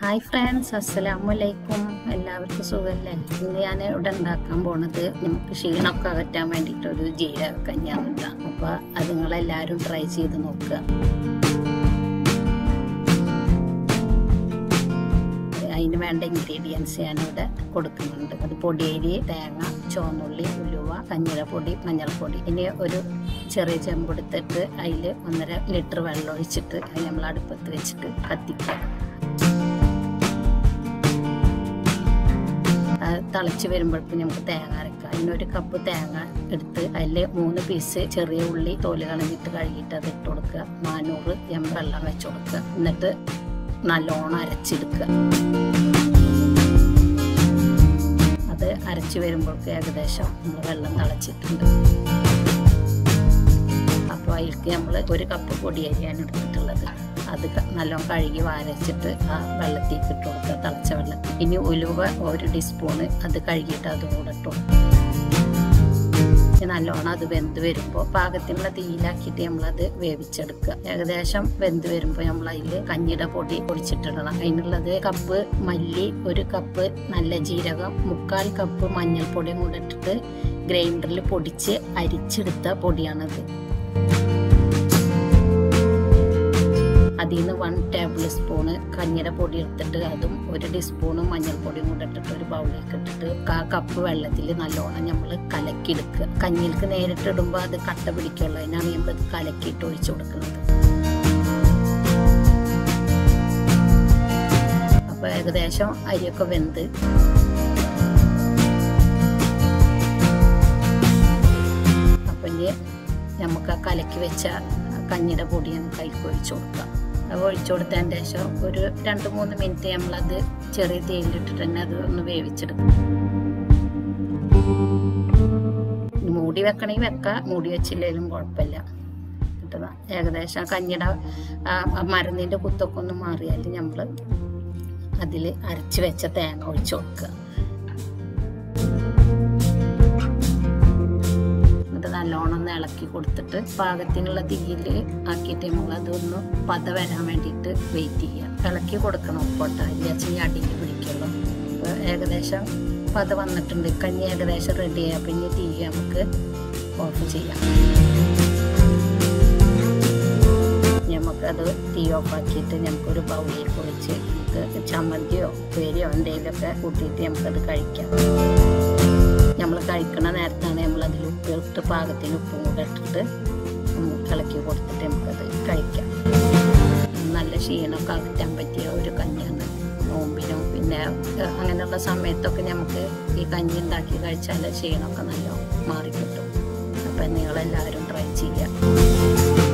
Hi friends, അസ്സലാമലൈക്കും. എല്ലാവർക്കും സുഖമല്ലേ? ഇന്ന് ഞാൻ ഇവിടെ ഉണ്ടാക്കാൻ പോണത് നമുക്ക് ക്ഷീണമൊക്കെ അകറ്റാൻ വേണ്ടിയിട്ടൊരു ജീരക കഞ്ഞിയാണ് കേട്ടോ. അപ്പോൾ അത് നിങ്ങളെല്ലാവരും ട്രൈ ചെയ്ത് നോക്കുക. അതിന് വേണ്ട ഇൻഗ്രീഡിയൻസ് ഞാനിവിടെ കൊടുക്കുന്നുണ്ട്. അത് പൊടിയരി, തേങ്ങ, ചുവന്നുള്ളി, ഉലുവ, കഞ്ഞിരപ്പൊടി, മഞ്ഞൾപ്പൊടി. ഇനി ഒരു ചെറിയ ചെമ്പെടുത്തിട്ട് അതിൽ 1.5 ലിറ്റർ വെള്ളം ഒഴിച്ചിട്ട് അത് നമ്മൾ അടുപ്പത്ത് വെച്ചിട്ട് കത്തിക്കുക. തിളച്ച് വരുമ്പോഴേക്കും നമുക്ക് തേങ്ങ അരക്കാം. അതിനൊരു കപ്പ് തേങ്ങ എടുത്ത് അതിൽ 3 പീസ് ചെറിയ ഉള്ളി തോല് കളഞ്ഞിട്ട് കഴുകിയിട്ട് അത് ഇട്ട് കൊടുക്കുക. 400 ml വെള്ളം വെച്ച് കൊടുക്കുക. എന്നിട്ട് നല്ലോണം അരച്ചെടുക്കുക. അത് അരച്ച് വരുമ്പോഴേക്കും ഏകദേശം നമ്മൾ വെള്ളം തിളച്ചിട്ടുണ്ട്. അപ്പോൾ അതിലേക്ക് നമ്മൾ 1 കപ്പ് പൊടിയരിയാണ് എടുത്തിട്ടുള്ളത്. അത് നല്ലോണം കഴുകി വാരച്ചിട്ട് ആ വെള്ളത്തേക്ക് ഇട്ട് കൊടുക്കുക, തിളച്ച വെള്ളത്തിൽ. ഇനി ഉലുവ 1 ടീസ്പൂണ് അത് കഴുകിയിട്ട് അതും കൂടെ ഇട്ട് കൊടുക്കുക. നല്ലോണം അത് വെന്ത് വരുമ്പോൾ പാകത്തിനുള്ള തീയിലാക്കിയിട്ട് നമ്മളത് വേവിച്ചെടുക്കുക. ഏകദേശം വെന്ത് വരുമ്പോൾ നമ്മൾ അതിൽ കഞ്ഞിയുടെ പൊടി പൊടിച്ചിട്ടിടണം. അതിനുള്ളത് കപ്പ് മല്ലി, 1 കപ്പ് നല്ല ജീരകം, 1/4 കപ്പ് മഞ്ഞൾപ്പൊടിയും കൂടെ ഇട്ടിട്ട് ഗ്രൈൻഡറിൽ പൊടിച്ച് അരിച്ചെടുത്ത പൊടിയാണത്. അതിൽ നിന്ന് 1 ടേബിൾ സ്പൂണ് കഞ്ഞിയുടെ പൊടി എടുത്തിട്ട് അതും 1 ടീസ്പൂണ് മഞ്ഞൾപ്പൊടിയും കൂടെ ഇട്ടിട്ട് ഒരു ബൗളിലേക്ക് ഇട്ടിട്ട് 1/4 കപ്പ് വെള്ളത്തിൽ നല്ലോണം നമ്മൾ കലക്കിയെടുക്കുക. കഞ്ഞിലേക്ക് നേരിട്ട് ഇടുമ്പോൾ അത് കട്ട പിടിക്കുള്ളൂ. അതിനാണ് നമ്മൾ കലക്കിയിട്ട് ഒഴിച്ചു കൊടുക്കുന്നത്. അപ്പോൾ ഏകദേശം അരിയൊക്കെ വെന്ത് അപ്പം ഇനി നമുക്ക് ആ കലക്കി വെച്ച കഞ്ഞിയുടെ പൊടി നമുക്ക് അതിലേക്ക് ഒഴിച്ചു കൊടുക്കാം. അത് ഒഴിച്ചു കൊടുത്തതിന് ശേഷം ഒരു 2-3 മിനിറ്റ് നമ്മളത് ചെറിയ തേയിലിട്ടിട്ട് തന്നെ അത് ഒന്ന് വേവിച്ചെടുക്കും. മൂടി വെക്കണമെങ്കിൽ വെക്കാം, മൂടി വെച്ചില്ലെങ്കിലും കുഴപ്പമില്ല. കിട്ടുക ഏകദേശം കഞ്ഞിയുടെ മരുന്നിൻ്റെ കുത്തൊക്കെ ഒന്ന് മാറിയാൽ നമ്മൾ അതിൽ അരച്ച് വെച്ച തേങ്ങ ഒഴിച്ചു കൊടുക്കുക. നല്ലോണം ഒന്ന് ഇളക്കി കൊടുത്തിട്ട് പാകത്തിനുള്ള തീയിൽ ആക്കിയിട്ട് നമ്മൾ അതൊന്ന് പത വരാൻ വേണ്ടിയിട്ട് വെയിറ്റ് ചെയ്യുക. ഇളക്കി കൊടുക്കണം, ഉപ്പൊട്ട ഇല്ലാച്ചി അടിയിൽ പിടിക്കുള്ളൂ. അപ്പോൾ ഏകദേശം പത വന്നിട്ടുണ്ട്. കഞ്ഞി ഏകദേശം റെഡിയായി. അപ്പം ഇനി തീ നമുക്ക് ഓഫ് ചെയ്യാം. നമുക്കത് തീ ഓഫാക്കിയിട്ട് നമുക്കൊരു ബൗളിൽ കുഴിച്ച് നമുക്ക് ചമ്മന്തിയോ ഉപ്പേരിയോ എന്തെങ്കിലുമൊക്കെ കൂട്ടിയിട്ട് നമുക്കത് കഴിക്കാം. നമ്മൾ കഴിക്കണ നേരത്താണ് നമ്മളതിൽ ഉപ്പ് ഇട്ട് പാകത്തിന് ഉപ്പും കൂടെ ഇട്ടിട്ട് ഇളക്കി കൊടുത്തിട്ട് നമുക്കത് കഴിക്കാം. നല്ല ക്ഷീണമൊക്കെ അകറ്റാൻ പറ്റിയ ഒരു കഞ്ഞിയാണ്. നോമ്പിനും പിന്നെ അങ്ങനെയുള്ള സമയത്തൊക്കെ നമുക്ക് ഈ കഞ്ഞി ഉണ്ടാക്കി കഴിച്ചാൽ ക്ഷീണമൊക്കെ നല്ല മാറിക്കിട്ടും. അപ്പം നിങ്ങളെല്ലാവരും ട്രൈ ചെയ്യുക.